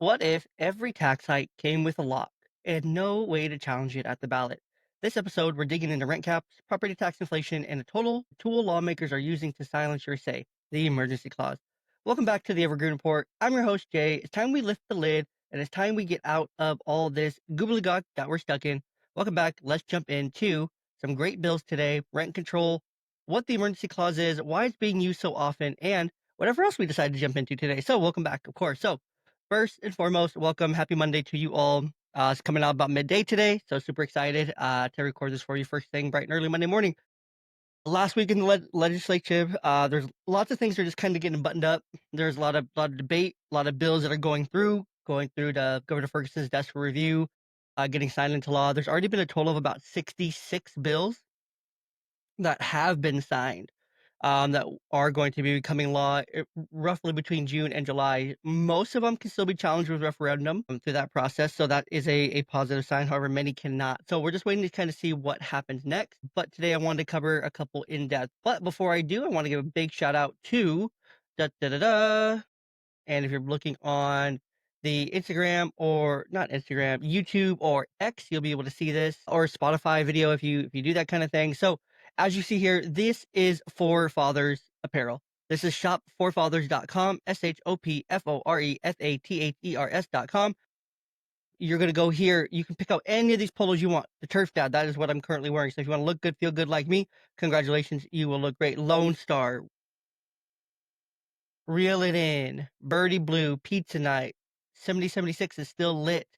What if every tax hike came with a lock and no way to challenge it at the ballot? This episode, we're digging into rent caps, property tax inflation, and a tool lawmakers are using to silence your say, the emergency clause. Welcome back to the Evergreen Report. I'm your host, Jay. It's time we lift the lid, and it's time we get out of all this gobbledygook that we're stuck in. Welcome back. Let's jump into some great bills today, rent control, what the emergency clause is, why it's being used so often, and whatever else we decide to jump into today. So welcome back, of course. So first and foremost, welcome. Happy Monday to you all. It's coming out about midday today, so super excited to record this for you first thing bright and early Monday morning. Last week in the legislature, there's lots of things that are just kind of getting buttoned up. There's a lot of debate, a lot of bills that are going through to Governor Ferguson's desk for review, getting signed into law. There's already been a total of about 66 bills that have been signed, that are going to be becoming law roughly between June and July. Most of them can still be challenged with referendum through that process, so that is a positive sign. However, many cannot. So we're just waiting to kind of see what happens next. But today I wanted to cover a couple in depth. But before I do, I want to give a big shout out to da da da da. And if you're looking on the Instagram or not Instagram, YouTube or X, you'll be able to see this, or Spotify video if you do that kind of thing. So as you see here, this is For Fathers apparel. This is shopforfathers.com, shopforfathers.com. You're going to go here. You can pick out any of these polos you want. The Turf Dad, that is what I'm currently wearing. So if you want to look good, feel good like me, congratulations. You will look great. Lone Star, Reel It In, Birdie Blue, Pizza Night, 7076 is still lit.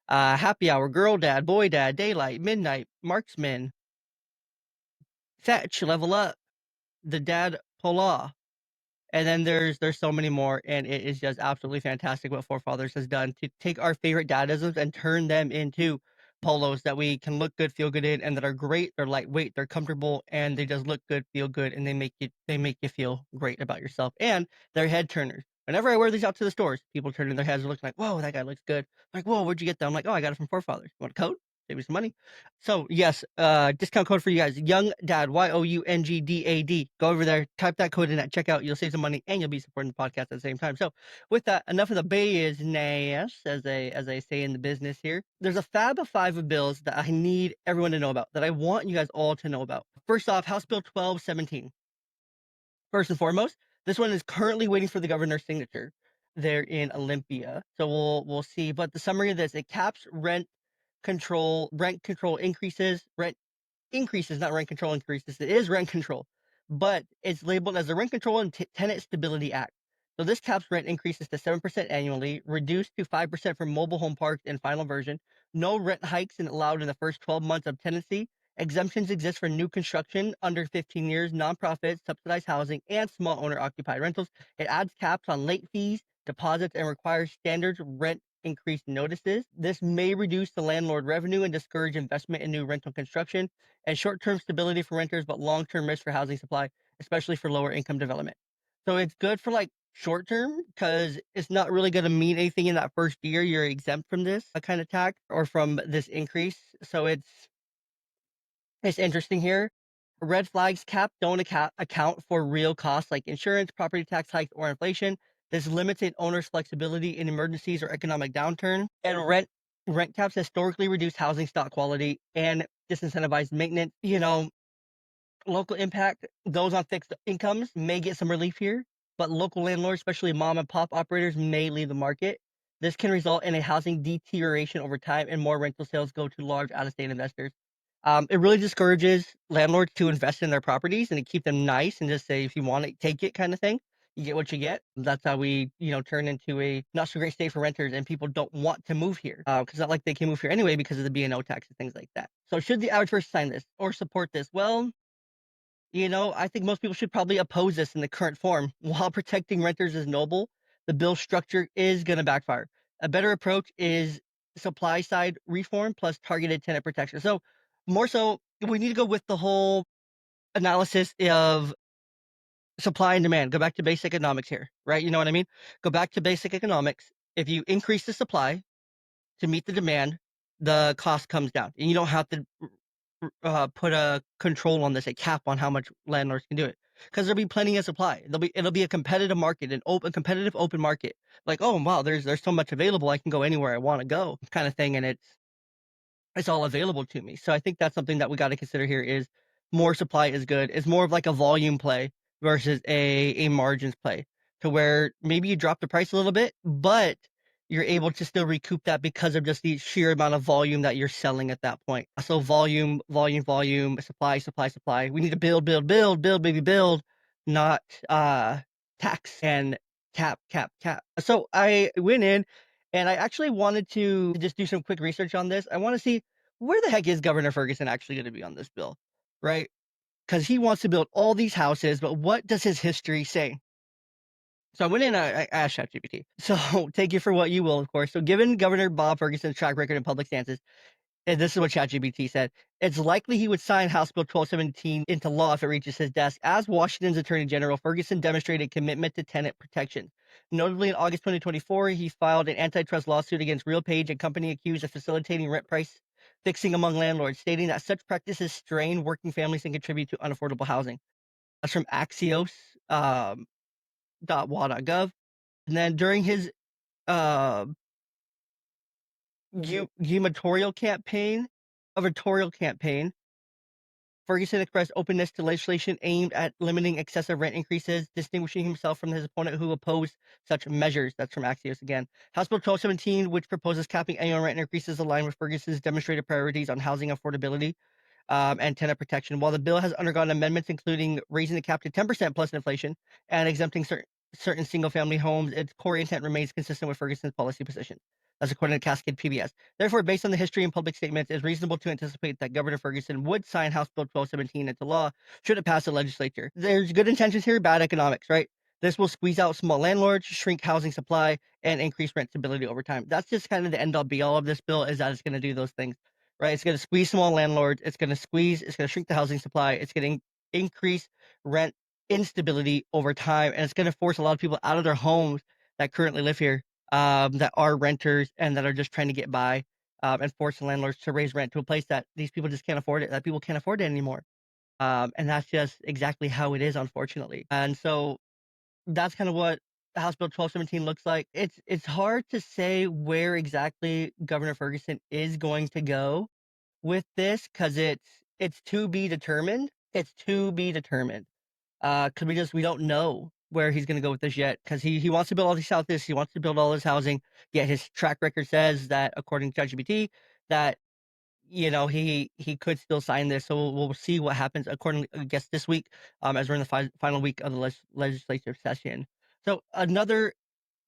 Happy Hour, Girl Dad, Boy Dad, Daylight, Midnight, Marksman, Fetch, Level Up, The Dad Pola. And then there's so many more, and it is just absolutely fantastic what Forefathers has done to take our favorite dadisms and turn them into polos that we can look good, feel good in, and that are great. They're lightweight, they're comfortable, and they just look good, feel good, and they make you feel great about yourself. And they're head turners. Whenever I wear these out to the stores, people turn in their heads and look like, "Whoa, that guy looks good." Like, "Whoa, where'd you get that?" I'm like, "Oh, I got it from Forefathers. You want a code? Save me some money." So yes, discount code for you guys, Young Dad, YOUNGDAD. Go over there, type that code in at checkout. You'll save some money and you'll be supporting the podcast at the same time. So with that, enough of the business, as they say in the business here. There's a fab of 5 of bills that I need everyone to know about, that I want you guys all to know about. First off, House Bill 1217. First and foremost, this one is currently waiting for the governor's signature there in Olympia. So we'll see. But the summary of this, it caps rent control increases, not rent control increases. It is rent control, but it's labeled as the Rent Control and Tenant Stability Act. So this caps rent increases to 7% annually, reduced to 5% for mobile home parks in final version. No rent hikes allowed in the first 12 months of tenancy. Exemptions exist for new construction under 15 years, nonprofits, subsidized housing, and small owner occupied rentals. It adds caps on late fees, deposits, and requires standards rent increase notices. This may reduce the landlord revenue and discourage investment in new rental construction, and short-term stability for renters, but long-term risk for housing supply, especially for lower income development. So it's good for like short term because it's not really going to mean anything in that first year. You're exempt from this kind of tax or from this increase. So it's interesting here. Red flags cap don't account for real costs like insurance, property tax hikes, or inflation. This limited owners' flexibility in emergencies or economic downturn. And rent caps historically reduce housing stock quality and disincentivize maintenance. Local impact, those on fixed incomes may get some relief here, but local landlords, especially mom and pop operators, may leave the market. This can result in a housing deterioration over time and more rental sales go to large out-of-state investors. It really discourages landlords to invest in their properties and to keep them nice and just say, if you want it, take it kind of thing. You get what you get. That's how we, turn into a not so great state for renters, and people don't want to move here because not like they can move here anyway because of the B&O tax and things like that. So should the average person sign this or support this? Well, I think most people should probably oppose this in the current form. While protecting renters is noble, the bill structure is going to backfire. A better approach is supply side reform plus targeted tenant protection. So, more so, we need to go with the whole analysis of supply and demand. Go back to basic economics here, right? You know what I mean? Go back to basic economics. If you increase the supply to meet the demand, the cost comes down, and you don't have to put a control on this, a cap on how much landlords can do it. because there'll be plenty of supply. It'll be a competitive market, an open, competitive open market. Like, oh wow, there's so much available, I can go anywhere I want to go, kind of thing, and it's all available to me. So I think that's something that we got to consider here is more supply is good. It's more of like a volume play versus a margins play to where maybe you drop the price a little bit, but you're able to still recoup that because of just the sheer amount of volume that you're selling at that point. So volume, volume, volume, supply, supply, supply. We need to build, build, build, build, baby, build, not tax and cap, cap, cap. So I went in and I actually wanted to just do some quick research on this. I want to see where the heck is Governor Ferguson actually going to be on this bill, right? Because he wants to build all these houses, but what does his history say? So I went in, I asked ChatGPT. So take it for what you will, of course. So given Governor Bob Ferguson's track record and public stances, and this is what ChatGPT said, it's likely he would sign House Bill 1217 into law if it reaches his desk. As Washington's Attorney General, Ferguson demonstrated commitment to tenant protection. Notably, in August 2024, he filed an antitrust lawsuit against RealPage, a company accused of facilitating rent price fixing among landlords, stating that such practices strain working families and contribute to unaffordable housing. That's from Axios, .wa.gov. And then during his uh, gubernatorial campaign, Ferguson expressed openness to legislation aimed at limiting excessive rent increases, distinguishing himself from his opponent who opposed such measures. That's from Axios again. House Bill 1217, which proposes capping annual rent increases, aligned with Ferguson's demonstrated priorities on housing affordability and tenant protection. While the bill has undergone amendments, including raising the cap to 10% plus inflation and exempting certain single-family homes, its core intent remains consistent with Ferguson's policy position. That's according to Cascade PBS. Therefore, based on the history and public statements, it's reasonable to anticipate that Governor Ferguson would sign House Bill 1217 into law should it pass the legislature. There's good intentions here, bad economics, right? This will squeeze out small landlords, shrink housing supply, and increase rent stability over time. That's just kind of the end-all be-all of this bill, is that it's going to do those things, right? It's going to squeeze small landlords. It's going to shrink the housing supply. It's going to increase rent instability over time, and it's going to force a lot of people out of their homes that currently live here, that are renters and that are just trying to get by, and force the landlords to raise rent to a place that these people just can't afford it, that people can't afford it anymore. And that's just exactly how it is, unfortunately. And so that's kind of what House Bill 1217 looks like. It's hard to say where exactly Governor Ferguson is going to go with this because it's to be determined. It's to be determined. Because we don't know where he's going to go with this yet. Because he wants to build all these houses, he wants to build all this housing. Yet his track record says that, according to ChatGPT, that he could still sign this. So we'll see what happens. According, I guess this week, as we're in the final week of the legislative session. So another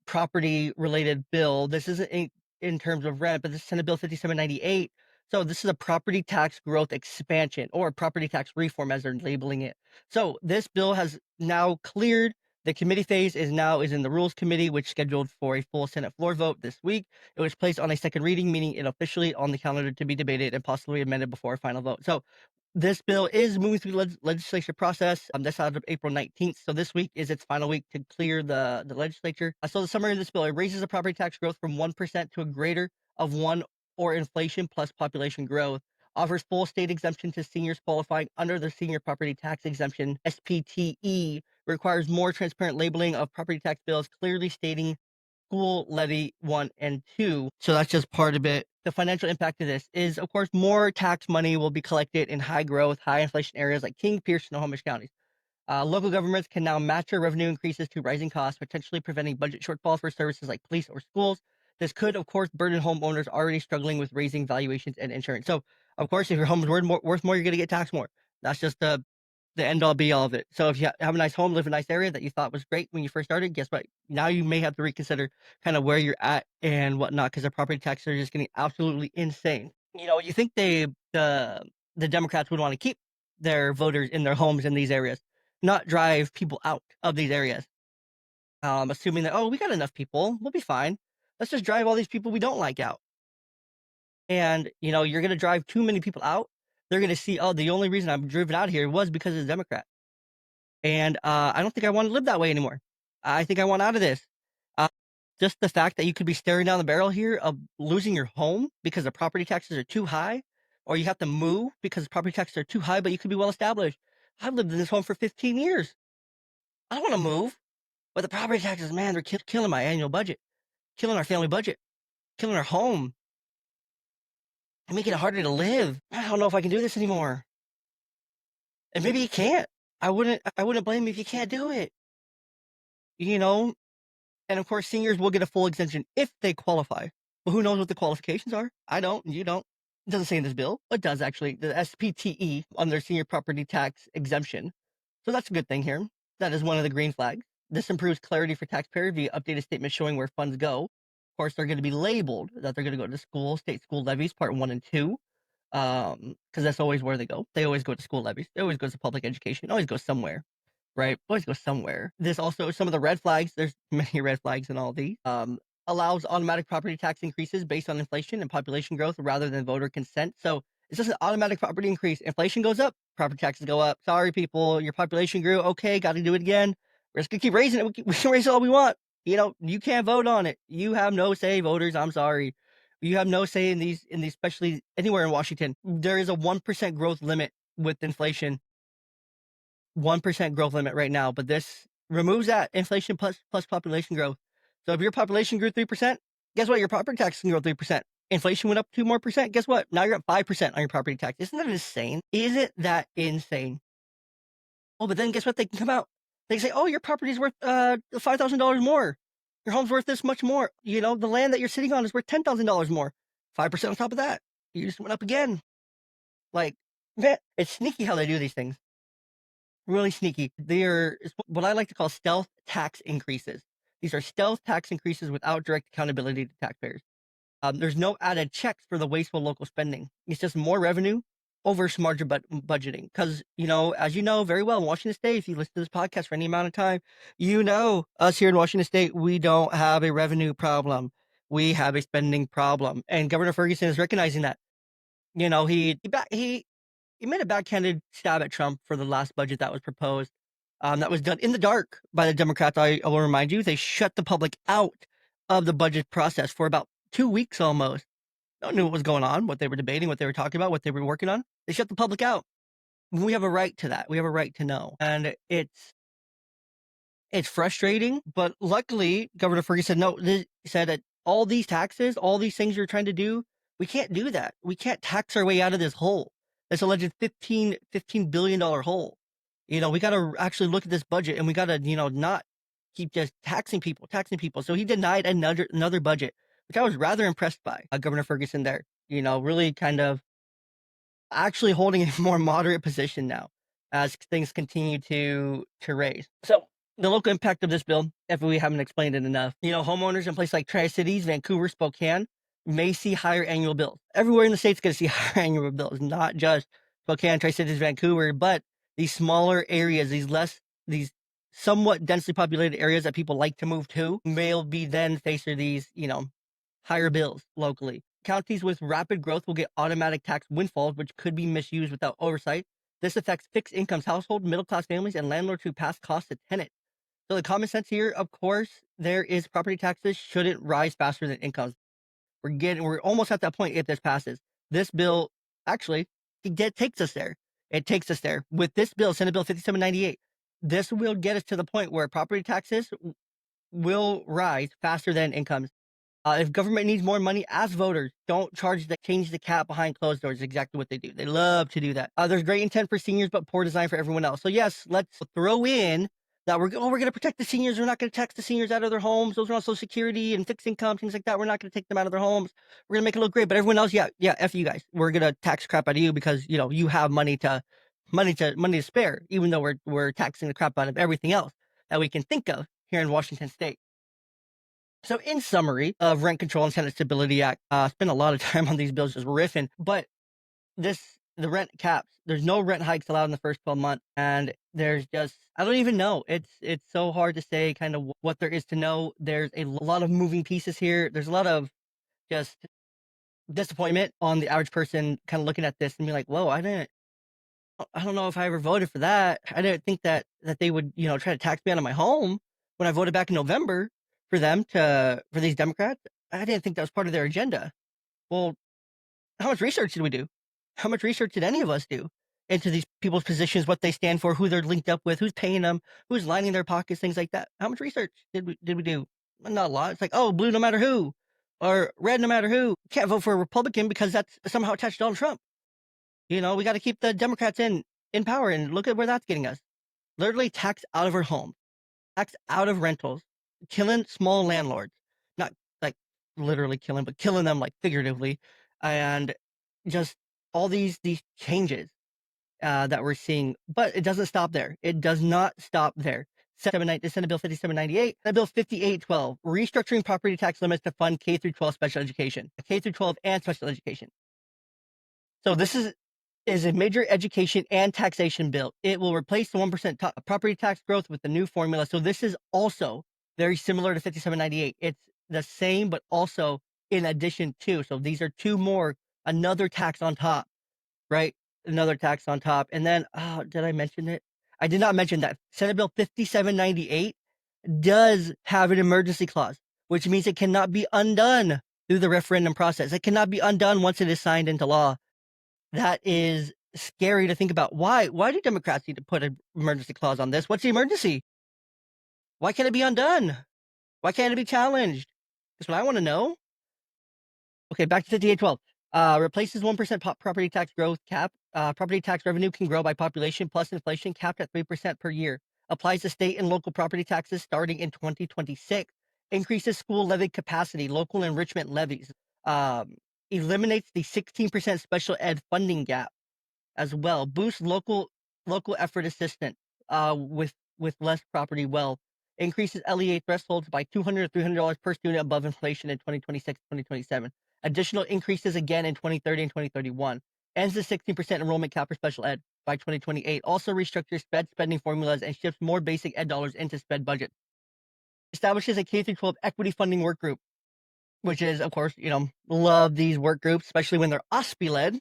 property related bill. This isn't in terms of rent, but this is Senate Bill 5798. So this is a property tax growth expansion or property tax reform as they're labeling it. So this bill has now cleared. The committee phase is in the Rules Committee, which scheduled for a full Senate floor vote this week. It was placed on a second reading, meaning it officially on the calendar to be debated and possibly amended before a final vote. So this bill is moving through the legislature process. That's out of April 19th. So this week is its final week to clear the legislature. So the summary of this bill, it raises the property tax growth from 1% to a greater of 1 or inflation plus population growth, offers full state exemption to seniors qualifying under the senior property tax exemption, SPTE, requires more transparent labeling of property tax bills, clearly stating school levy 1 and 2. So that's just part of it. The financial impact of this is, of course, more tax money will be collected in high growth, high inflation areas like King, Pierce, and Snohomish counties. Local governments can now match their revenue increases to rising costs, potentially preventing budget shortfalls for services like police or schools. This could, of course, burden homeowners already struggling with raising valuations and insurance. So, of course, if your home is worth more, you're going to get taxed more. That's just the end all be all of it. So if you have a nice home, live in a nice area that you thought was great when you first started, guess what? Now you may have to reconsider kind of where you're at and whatnot because the property taxes are just getting absolutely insane. You think the Democrats would want to keep their voters in their homes in these areas, not drive people out of these areas, assuming that, oh, we got enough people, we'll be fine. Let's just drive all these people we don't like out. And you're going to drive too many people out. They're going to see, oh, the only reason I'm driven out of here was because of the Democrat. And I don't think I want to live that way anymore. I think I want out of this. Uh, just the fact that you could be staring down the barrel here of losing your home because the property taxes are too high, or you have to move because property taxes are too high, but you could be well established. I've lived in this home for 15 years. I don't want to move, but the property taxes, man, they're killing my annual budget, killing our family budget, killing our home, and making it harder to live. I don't know if I can do this anymore. And maybe you can't. I wouldn't blame you if you can't do it. You know, and of course, seniors will get a full exemption if they qualify. But who knows what the qualifications are? I don't. You don't. It doesn't say in this bill. It does actually. The SPTE on their senior property tax exemption. So that's a good thing here. That is one of the green flags. This improves clarity for taxpayers via updated statements showing where funds go. Of course, they're going to be labeled that they're going to go to school, state school levies, part 1 and 2. Because that's always where they go. They always go to school levies. They always go to public education. It always goes somewhere, right? Always goes somewhere. This also some of the red flags. There's many red flags in all these. Allows automatic property tax increases based on inflation and population growth rather than voter consent. So it's just an automatic property increase. Inflation goes up, property taxes go up. Sorry, people, your population grew. Okay, got to do it again. We're just gonna keep raising it. We can raise it all we want. You can't vote on it. You have no say, voters. I'm sorry. You have no say in these, especially anywhere in Washington. There is a 1% growth limit with inflation. 1% growth limit right now, but this removes that inflation plus population growth. So if your population grew 3%, guess what? Your property tax can grow 3%. Inflation went up 2 more percent. Guess what? Now you're at 5% on your property tax. Isn't that insane? Isn't that insane? Oh, but then guess what? They can come out. They say, oh, your property's worth $5,000 more. Your home's worth this much more. The land that you're sitting on is worth $10,000 more. 5% on top of that. You just went up again. Like, man, it's sneaky how they do these things. Really sneaky. They're what I like to call stealth tax increases. These are stealth tax increases without direct accountability to taxpayers. There's no added checks for the wasteful local spending. It's just more revenue over smarter budgeting. Because, as you know very well, in Washington State, if you listen to this podcast for any amount of time, us here in Washington State, we don't have a revenue problem. We have a spending problem. And Governor Ferguson is recognizing that. He made a backhanded stab at Trump for the last budget that was proposed. That was done in the dark by the Democrats. I will remind you, they shut the public out of the budget process for about 2 weeks almost. No one knew what was going on, what they were debating, what they were talking about, what they were working on. They shut the public out. We have a right to that. We have a right to know. And it's frustrating, but luckily, Governor Ferguson said that all these taxes, all these things you're trying to do, we can't do that. We can't tax our way out of this hole. This alleged $15 billion hole. We got to actually look at this budget, and we got to, not keep just taxing people. So he denied another budget, which I was rather impressed by Governor Ferguson there. Really kind of actually holding a more moderate position now as things continue to raise. So the local impact of this bill, if we haven't explained it enough, homeowners in places like Tri-Cities, Vancouver, Spokane may see higher annual bills. Everywhere in the state's going to see higher annual bills, not just Spokane, Tri-Cities, Vancouver, but these smaller areas, these somewhat densely populated areas that people like to move to, may be then faced with these, higher bills locally. Counties with rapid growth will get automatic tax windfalls, which could be misused without oversight. This affects fixed incomes household, middle-class families, and landlords who pass costs to tenants. So the common sense here, of course, there is property taxes shouldn't rise faster than incomes. We're almost at that point if this passes. This bill, actually, it takes us there. It takes us there. With this bill, Senate Bill 5798, this will get us to the point where property taxes will rise faster than incomes. If government needs more money, ask voters. Don't change the cap behind closed doors. Exactly what they do. They love to do that. There's great intent for seniors, but poor design for everyone else. So yes, let's throw in that we're going to protect the seniors. We're not going to tax the seniors out of their homes. Those are on Social Security and fixed income, things like that. We're not going to take them out of their homes. We're going to make it look great. But everyone else, yeah, F you guys. We're going to tax crap out of you because, you have money to spare, even though we're taxing the crap out of everything else that we can think of here in Washington State. So in summary of Rent Control and Tenant Stability Act, spent a lot of time on these bills just riffing, but the rent caps, there's no rent hikes allowed in the first 12 months. And there's just, I don't even know. It's so hard to say kind of what there is to know. There's a lot of moving pieces here. There's a lot of just disappointment on the average person kind of looking at this and be like, whoa, I don't know if I ever voted for that. I didn't think that they would, try to tax me out of my home when I voted back in November for these Democrats. I didn't think that was part of their agenda. Well, how much research did we do? How much research did any of us do? into these people's positions, what they stand for, who they're linked up with, who's paying them, who's lining their pockets, things like that. How much research did we do? Not a lot. It's like, oh, blue no matter who, or red no matter who. Can't vote for a Republican because that's somehow attached to Donald Trump. We got to keep the Democrats in power, and look at where that's getting us. Literally tax out of our homes, tax out of rentals, killing small landlords. Not like literally killing, but killing them like figuratively, and just all these changes that we're seeing. But it doesn't stop there. It does not stop there. Senate Bill 5798, Senate Bill 5812, restructuring property tax limits to fund K through 12 special education, K through 12 and special education. So this is a major education and taxation bill. It will replace the 1% property tax growth with the new formula. So this is also very similar to 5798. It's the same, but also in addition to. So these are two more, another tax on top, right? Another tax on top. And then, did I mention it? I did not mention that Senate Bill 5798 does have an emergency clause, which means it cannot be undone through the referendum process. It cannot be undone once it is signed into law. That is scary to think about. Why? Why do Democrats need to put an emergency clause on this? What's the emergency? Why can't it be undone? Why can't it be challenged? That's what I want to know. Okay, back to 5812. Replaces 1% property tax growth cap. Property tax revenue can grow by population plus inflation, capped at 3% per year. Applies to state and local property taxes starting in 2026. Increases school levy capacity, local enrichment levies. Eliminates the 16% special ed funding gap as well. Boosts local effort assistance with less property wealth. Increases LEA thresholds by $200 to $300 per student above inflation in 2026 2027. Additional increases again in 2030 and 2031. Ends the 16% enrollment cap for special ed by 2028. Also restructures SPED spending formulas and shifts more basic ed dollars into SPED budget. Establishes a K through 12 equity funding work group, which is, of course, love these work groups, especially when they're OSPE led.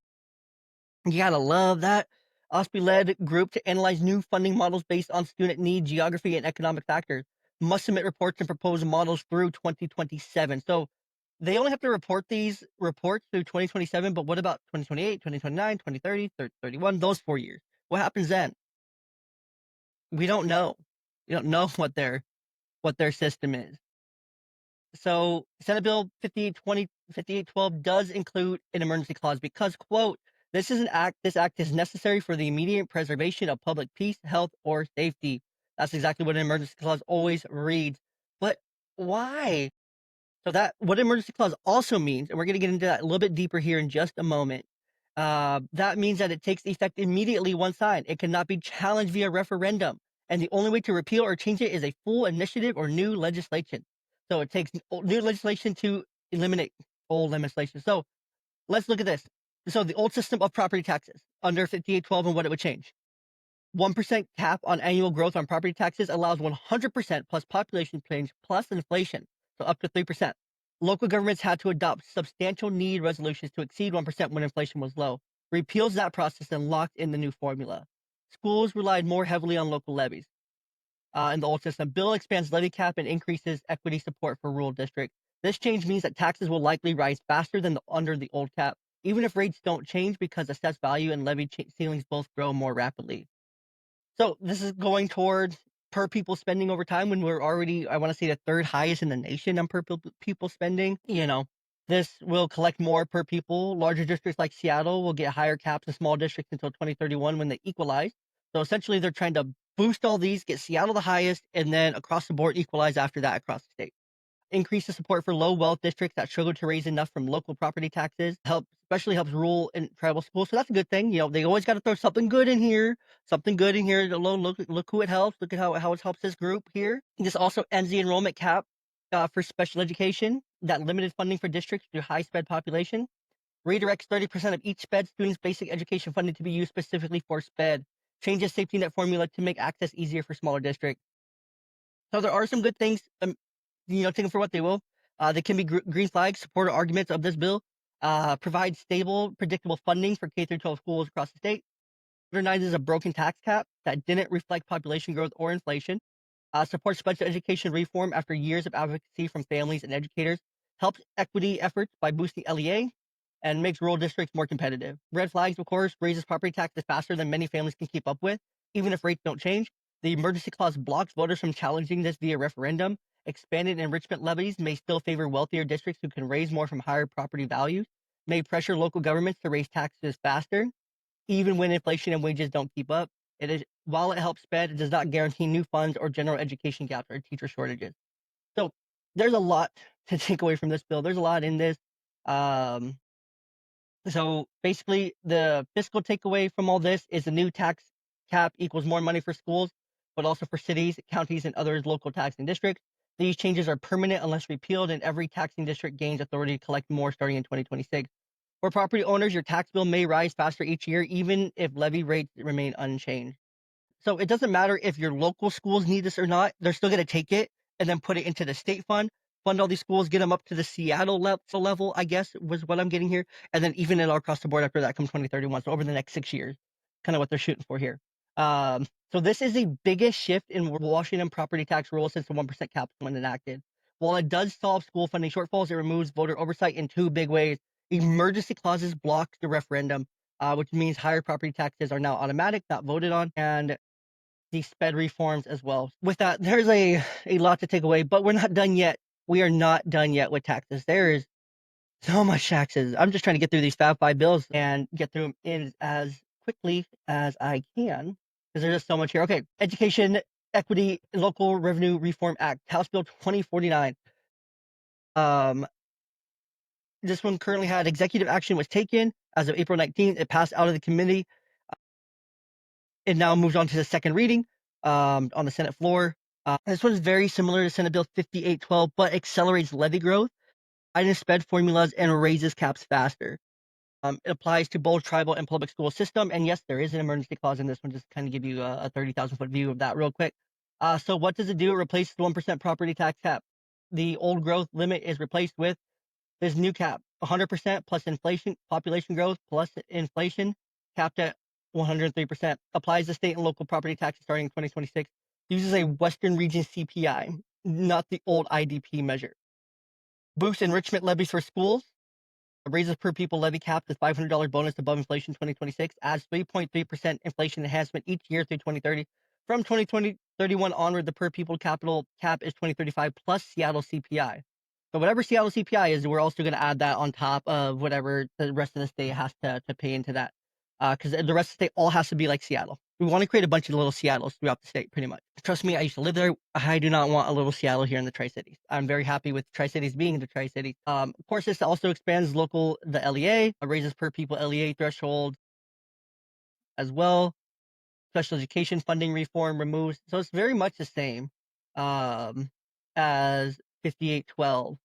You gotta love that. OSPE led group to analyze new funding models based on student need, geography, and economic factors. Must submit reports and propose models through 2027. So they only have to report these reports through 2027, but what about 2028, 2029, 2030, 2031, those 4 years? What happens then? We don't know. We don't know what their system is. So Senate Bill 5812 does include an emergency clause because, quote, this act is necessary for the immediate preservation of public peace, health, or safety. That's exactly what an emergency clause always reads. But why? So that what emergency clause also means, and we're going to get into that a little bit deeper here in just a moment. That means that it takes effect immediately once signed. It cannot be challenged via referendum, and the only way to repeal or change it is a full initiative or new legislation. So it takes new legislation to eliminate old legislation. So let's look at this. So the old system of property taxes under 5812 and what it would change. 1% cap on annual growth on property taxes allows 100% plus population change plus inflation, so up to 3%. Local governments had to adopt substantial need resolutions to exceed 1% when inflation was low. Repeals that process and locked in the new formula. Schools relied more heavily on local levies. In the old system, bill expands levy cap and increases equity support for rural districts. This change means that taxes will likely rise faster than under the old cap, even if rates don't change because assessed value and levy ceilings both grow more rapidly. So this is going towards per pupil spending over time when we're already, I want to say, the third highest in the nation on per pupil spending. This will collect more per pupil. Larger districts like Seattle will get higher caps than small districts until 2031 when they equalize. So essentially, they're trying to boost all these, get Seattle the highest, and then across the board equalize after that across the state. Increase the support for low wealth districts that struggle to raise enough from local property taxes. Especially helps rural and tribal schools. So that's a good thing. They always got to throw something good in here. Something good in here. Look who it helps. Look at how it helps this group here. This also ends the enrollment cap for special education. That limited funding for districts through high SPED population. Redirects 30% of each SPED student's basic education funding to be used specifically for SPED. Changes safety net formula to make access easier for smaller districts. So there are some good things. Take them for what they will. They can be green flags, supporter arguments of this bill. Provide stable, predictable funding for K through 12 schools across the state. Modernizes a broken tax cap that didn't reflect population growth or inflation. Supports special education reform after years of advocacy from families and educators. Helps equity efforts by boosting LEA. and makes rural districts more competitive. Red flags, of course, raises property taxes faster than many families can keep up with, even if rates don't change. The emergency clause blocks voters from challenging this via referendum. Expanded enrichment levies may still favor wealthier districts who can raise more from higher property values, may pressure local governments to raise taxes faster, even when inflation and wages don't keep up. While it helps spend, it does not guarantee new funds or general education gaps or teacher shortages. So there's a lot to take away from this bill. There's a lot in this. Um, so basically, the fiscal takeaway from all this is the new tax cap equals more money for schools, but also for cities, counties, and other local taxing districts. These changes are permanent unless repealed, and every taxing district gains authority to collect more starting in 2026. For property owners, your tax bill may rise faster each year, even if levy rates remain unchanged. So it doesn't matter if your local schools need this or not, they're still going to take it and then put it into the state fund all these schools, get them up to the Seattle level, I guess was what I'm getting here. And then even it all across the board after that comes 2031. So over the next 6 years, kind of what they're shooting for here. So this is the biggest shift in Washington property tax rules since the 1% cap was enacted. While it does solve school funding shortfalls, it removes voter oversight in two big ways. Emergency clauses block the referendum, which means higher property taxes are now automatic, not voted on, and the sped reforms as well. With that, there's a lot to take away, but we're not done yet. We are not done yet with taxes. There is so much taxes. I'm just trying to get through these Fab Five bills and get through them in as quickly as I can because there's just so much here. Okay, Education Equity Local Revenue Reform Act, House Bill 2049. Um, this one currently had executive action was taken as of April 19th. It passed out of the committee. It now moves on to the second reading on the Senate floor. This one is very similar to Senate Bill 5812, but accelerates levy growth, tightens sped formulas, and raises caps faster. It applies to both tribal and public school system. And yes, there is an emergency clause in this one, just to kind of give you a 30,000-foot view of that real quick. So what does it do? It replaces the 1% property tax cap. The old growth limit is replaced with this new cap, 100% plus inflation, population growth plus inflation, capped at 103%. Applies to state and local property taxes starting in 2026. Uses a Western region CPI, not the old IDP measure. Boosts enrichment levies for schools. Raises per pupil levy cap to $500 bonus above inflation 2026. Adds 3.3% inflation enhancement each year through 2030. From 2031 onward, the per pupil capital cap is 2035 plus Seattle CPI. So whatever Seattle CPI is, we're also going to add that on top of whatever the rest of the state has to pay into that. Because the rest of the state all has to be like Seattle. We want to create a bunch of little Seattles throughout the state, pretty much. Trust me, I used to live there. I do not want a little Seattle here in the Tri-Cities. I'm very happy with Tri-Cities being the Tri-Cities. Of course, this also expands the LEA, raises per pupil LEA threshold as well. Special education funding reform removes. So it's very much the same as 5812.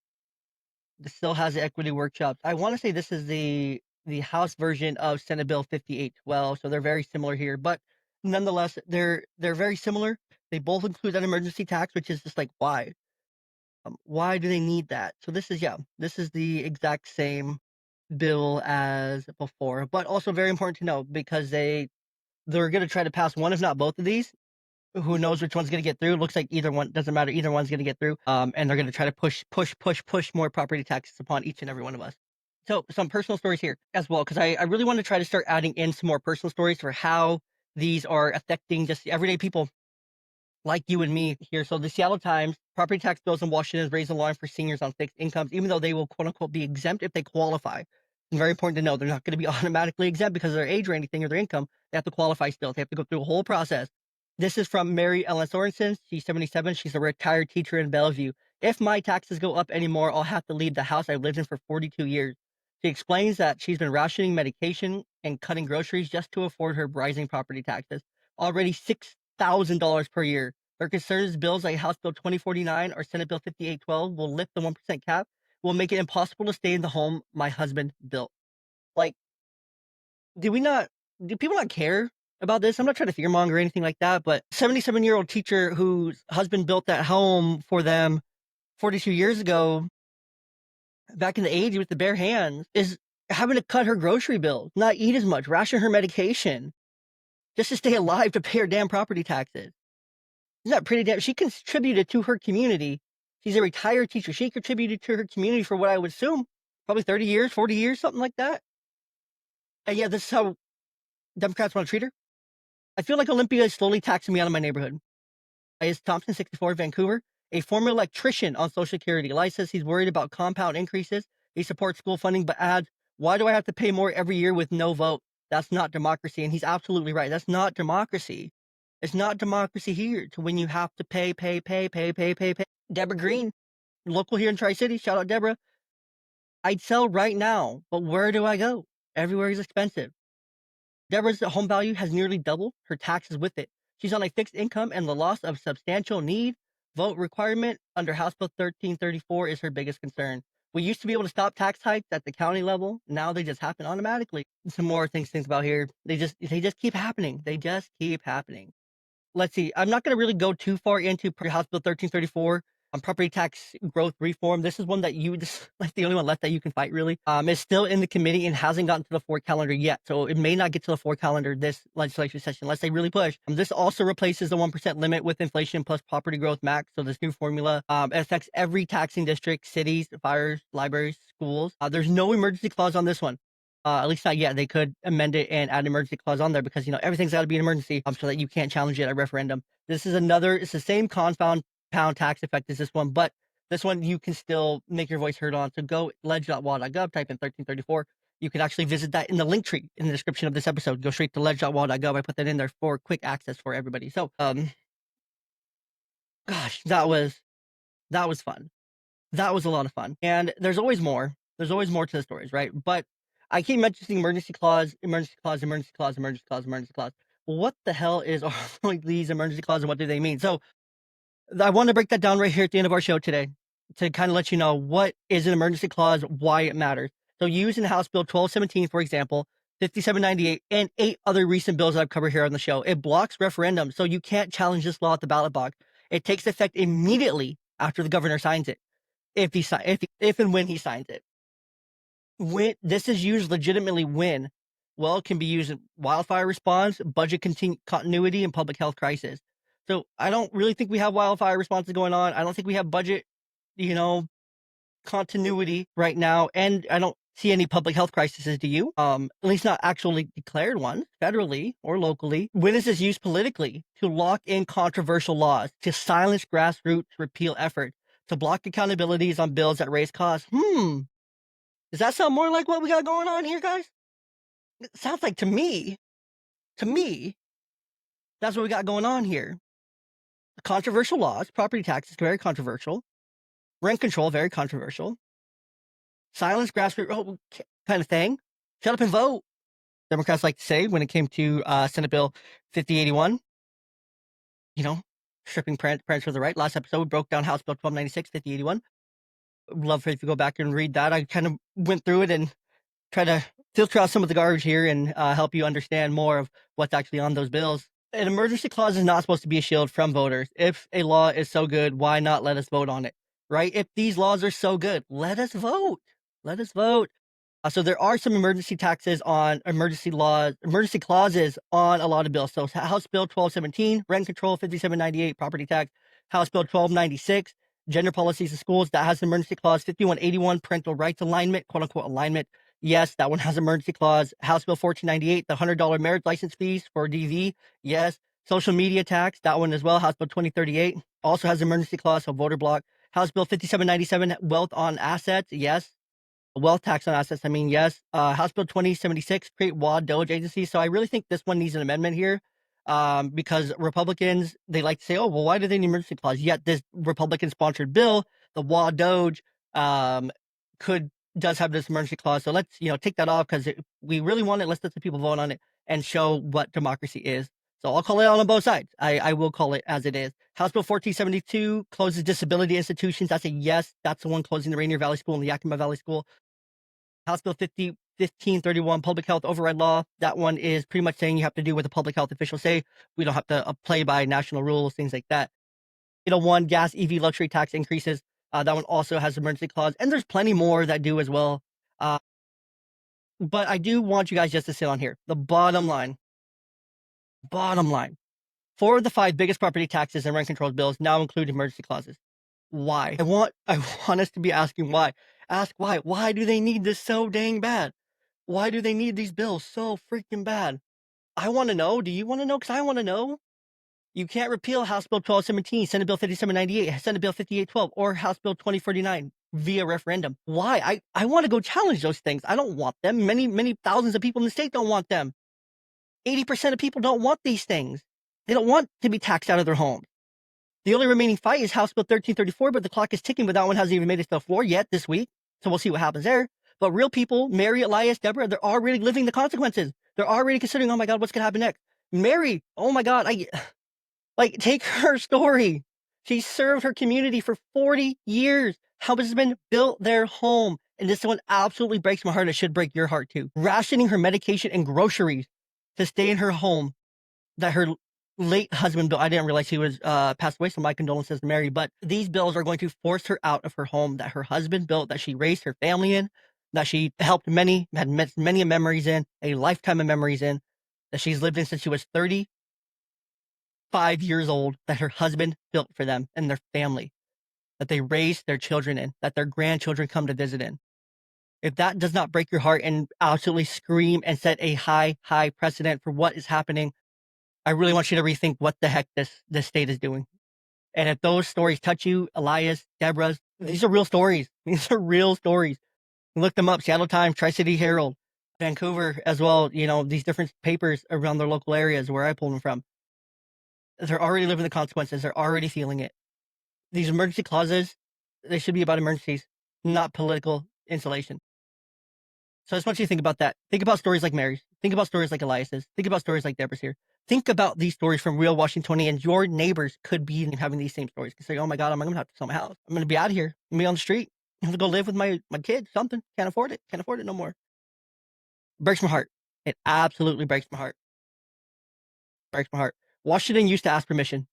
This still has the equity workshops. I want to say this is the House version of Senate Bill 5812, so they're very similar here. But nonetheless, they're very similar. They both include that emergency tax, which is just like why? Why do they need that? So this is the exact same bill as before, but also very important to know because they're going to try to pass one, if not both of these. Who knows which one's going to get through? Looks like either one doesn't matter. Either one's going to get through. And they're going to try to push more property taxes upon each and every one of us. So some personal stories here as well, because I really want to try to start adding in some more personal stories for how these are affecting just everyday people like you and me here. So the Seattle Times, property tax bills in Washington raise the line for seniors on fixed incomes, even though they will quote unquote be exempt if they qualify. It's very important to know they're not going to be automatically exempt because of their age or anything or their income. They have to qualify still. They have to go through a whole process. This is from Mary Ellen Sorensen. She's 77. She's a retired teacher in Bellevue. If my taxes go up anymore, I'll have to leave the house I've lived in for 42 years. She explains that she's been rationing medication and cutting groceries just to afford her rising property taxes. Already $6,000 per year. Her concerns bills like House Bill 2049 or Senate Bill 5812 will lift the 1% cap, will make it impossible to stay in the home my husband built. Like, do people not care about this? I'm not trying to fearmonger or anything like that, but 77-year-old teacher whose husband built that home for them 42 years ago, back in the 80s with the bare hands, is having to cut her grocery bill, not eat as much, ration her medication, just to stay alive to pay her damn property taxes. Isn't that pretty damn? She contributed to her community. She's a retired teacher. She contributed to her community for what I would assume probably 30 years, 40 years, something like that. And yeah, this is how Democrats want to treat her. I feel like Olympia is slowly taxing me out of my neighborhood. Is Thompson, 64, Vancouver, a former electrician on Social Security. Eli says he's worried about compound increases. He supports school funding, but adds, why do I have to pay more every year with no vote? That's not democracy. And he's absolutely right. That's not democracy. It's not democracy here to when you have to pay. Deborah Green, local here in Tri-City. Shout out, Deborah. I'd sell right now, but where do I go? Everywhere is expensive. Deborah's home value has nearly doubled, her taxes with it. She's on a fixed income, and the loss of substantial need vote requirement under House Bill 1334 is her biggest concern. We used to be able to stop tax hikes at the county level. Now they just happen automatically. Some more things to think about here. They just keep happening. They just keep happening. Let's see. I'm not going to really go too far into House Bill 1334 on property tax growth reform. This is one that this is like the only one left that you can fight, really. It's still in the committee and hasn't gotten to the floor calendar yet. So it may not get to the floor calendar this legislature session unless they really push. This also replaces the 1% limit with inflation plus property growth max. So this new formula it affects every taxing district, cities, fires, libraries, schools. There's no emergency clause on this one. At least not yet. They could amend it and add an emergency clause on there because, everything's got to be an emergency so that you can't challenge it at referendum. This is it's the same compound tax effect as this one, but this one you can still make your voice heard on. So go ledge.wa.gov, type in 1334. You can actually visit that in the link tree in the description of this episode. Go straight to ledge.wa.gov. I put that in there for quick access for everybody. So, gosh, that was fun. That was a lot of fun. And there's always more. There's always more to the stories, right? But I keep mentioning emergency clause. Well, what the hell is all these emergency clauses and what do they mean? So I want to break that down right here at the end of our show today to kind of let you know what is an emergency clause, why it matters. So used in House Bill 1217, for example, 5798, and 8 other recent bills I've covered here on the show. It blocks referendums, so you can't challenge this law at the ballot box. It takes effect immediately after the governor signs it. If and when he signs it. When this is used legitimately when, well, it can be used in wildfire response, budget continuity, and public health crisis. So I don't really think we have wildfire responses going on. I don't think we have budget, continuity right now, and I don't see any public health crises. Do you? At least not actually declared ones, federally or locally. When is this used politically? To lock in controversial laws, to silence grassroots repeal efforts, to block accountabilities on bills that raise costs. Does that sound more like what we got going on here, guys? It sounds like to me, that's what we got going on here. Controversial laws, property taxes, very controversial. Rent control, very controversial. Silence grassroots kind of thing. Shut up and vote. Democrats like to say when it came to Senate Bill 5081, stripping parents for the right. Last episode, we broke down House Bill 1296, 5081. Love for you to go back and read that. I kind of went through it and try to filter out some of the garbage here and help you understand more of what's actually on those bills. An emergency clause is not supposed to be a shield from voters. If a law is so good, why not let us vote on it, right? If these laws are so good, let us vote. Let us vote. So there are some emergency clauses on a lot of bills. So House Bill 1217, rent control, 5798, property tax. House Bill 1296, gender policies in schools, that has an emergency clause. 5181, parental rights alignment, quote unquote alignment. Yes, that one has emergency clause. House Bill 1498, the $100 marriage license fees for DV. Yes. Social media tax, that one as well. House Bill 2038 also has emergency clause, so voter block. House Bill 5797, wealth on assets. Yes. Wealth tax on assets. Yes. House Bill 2076, create WAD Doge agencies. So I really think this one needs an amendment here. Because Republicans, they like to say, oh, well, why do they need an emergency clause? Yet this Republican-sponsored bill, the WAD Doge, does have this emergency clause. So let's, take that off because we really want it. Let's let the people vote on it and show what democracy is. So I'll call it out on both sides. I will call it as it is. House Bill 1472 closes disability institutions. That's a yes. That's the one closing the Rainier Valley School and the Yakima Valley School. House Bill 1531, public health override law. That one is pretty much saying you have to do what the public health officials say. We don't have to play by national rules, things like that. 801, gas EV luxury tax increases. That one also has emergency clause. And there's plenty more that do as well. But I do want you guys just to sit on here. The bottom line. Four of the 5 biggest property taxes and rent control bills now include emergency clauses. Why? I want us to be asking why. Ask why. Why do they need this so dang bad? Why do they need these bills so freaking bad? I want to know. Do you want to know? Because I want to know. You can't repeal House Bill 1217, Senate Bill 5798, Senate Bill 5812, or House Bill 2049 via referendum. Why? I want to go challenge those things. I don't want them. Many thousands of people in the state don't want them. 80% of people don't want these things. They don't want to be taxed out of their homes. The only remaining fight is House Bill 1334, but the clock is ticking, but that one hasn't even made it to the floor yet this week. So we'll see what happens there. But real people, Mary, Elias, Deborah, they're already living the consequences. They're already considering, oh my God, what's going to happen next? Mary, oh my God, take her story. She served her community for 40 years. Husband built their home. And this one absolutely breaks my heart. It should break your heart too. Rationing her medication and groceries to stay in her home that her late husband built. I didn't realize he was passed away, so my condolences to Mary. But these bills are going to force her out of her home that her husband built, that she raised her family in, that she helped had many memories in, a lifetime of memories in, that she's lived in since she was 35 years old, that her husband built for them and their family, that they raised their children in, that their grandchildren come to visit in. If that does not break your heart and absolutely scream and set a high precedent for what is happening, I really want you to rethink what the heck this state is doing. And if those stories touch you, Elias, Deborah's, these are real stories. These are real stories. Look them up. Seattle Times, Tri-City Herald, Vancouver as well. These different papers around their local areas where I pulled them from. They're already living the consequences. They're already feeling it. These emergency clauses, they should be about emergencies, not political insulation. So I just want you to think about that. Think about stories like Mary's. Think about stories like Elias's. Think about stories like Deborah's here. Think about these stories from real Washingtonians, and your neighbors could be having these same stories. You say, oh my God, I'm going to have to sell my house. I'm going to be out of here. I'm going to be on the street. I'm going to go live with my kids, something. Can't afford it. Can't afford it no more. Breaks my heart. It absolutely breaks my heart. Breaks my heart. Washington used to ask permission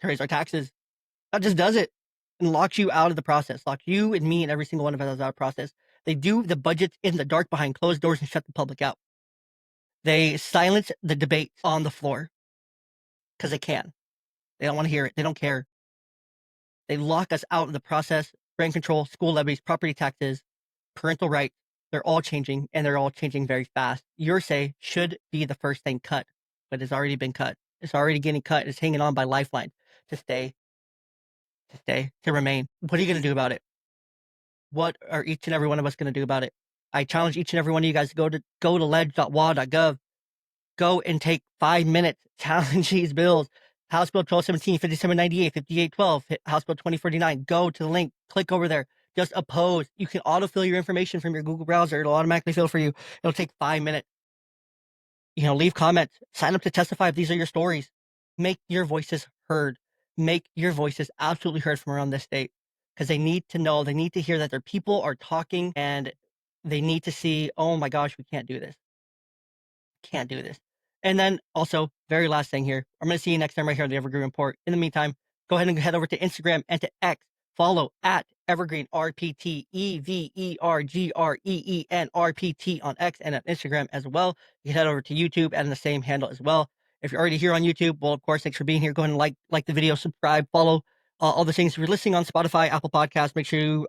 to raise our taxes. That just does it and locks you out of the process. Locks you and me and every single one of us out of the process. They do the budgets in the dark behind closed doors and shut the public out. They silence the debate on the floor because they can. They don't want to hear it. They don't care. They lock us out of the process. Rent control, school levies, property taxes, parental rights. They're all changing, and they're all changing very fast. Your say should be the first thing cut, but it's already been cut. It's already getting cut. It's hanging on by lifeline to stay, to remain. What are you going to do about it? What are each and every one of us going to do about it? I challenge each and every one of you guys to go to ledge.wa.gov. Go and take 5 minutes, challenge these bills. House Bill 1217, 5798, 5812, House Bill 2049. Go to the link, click over there, just oppose. You can autofill your information from your Google browser. It'll automatically fill for you. It'll take 5 minutes. Leave comments, sign up to testify if these are your stories. Make your voices heard. Make your voices absolutely heard from around this state, because they need to know, they need to hear that their people are talking, and they need to see, oh my gosh, we can't do this. Can't do this. And then also, very last thing here, I'm going to see you next time right here on the Evergreen Report. In the meantime, go ahead and head over to Instagram and to X. Follow at Evergreen RPT, EVERGREEN RPT on X and on Instagram as well. You can head over to YouTube and the same handle as well. If you're already here on YouTube, well, of course, thanks for being here. Go ahead and like the video, subscribe, follow all the things. If you're listening on Spotify, Apple Podcasts, make sure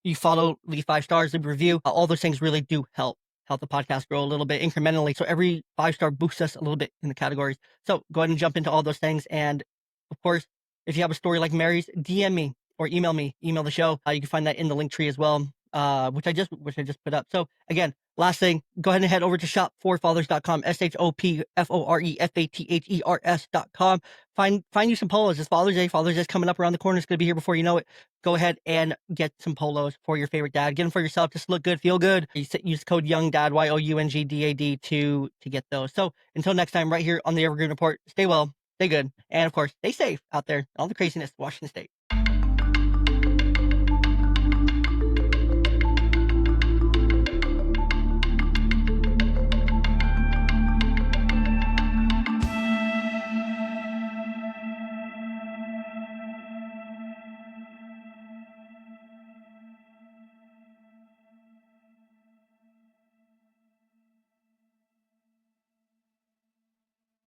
you follow, leave 5 stars, leave a review. All those things really do help the podcast grow a little bit incrementally. So every 5-star boosts us a little bit in the categories. So go ahead and jump into all those things. And of course, if you have a story like Mary's, DM me or email me, email the show. You can find that in the link tree as well, which I just put up. So again, last thing, go ahead and head over to shopforfathers.com, shopforfathers.com. Find you some polos. It's Father's Day. Father's Day is coming up around the corner. It's going to be here before you know it. Go ahead and get some polos for your favorite dad. Get them for yourself. Just look good, feel good. Use code YOUNGDAD, YOUNGDAD to get those. So until next time, right here on the Evergreen Report, stay well, stay good, and of course, stay safe out there. All the craziness, Washington State.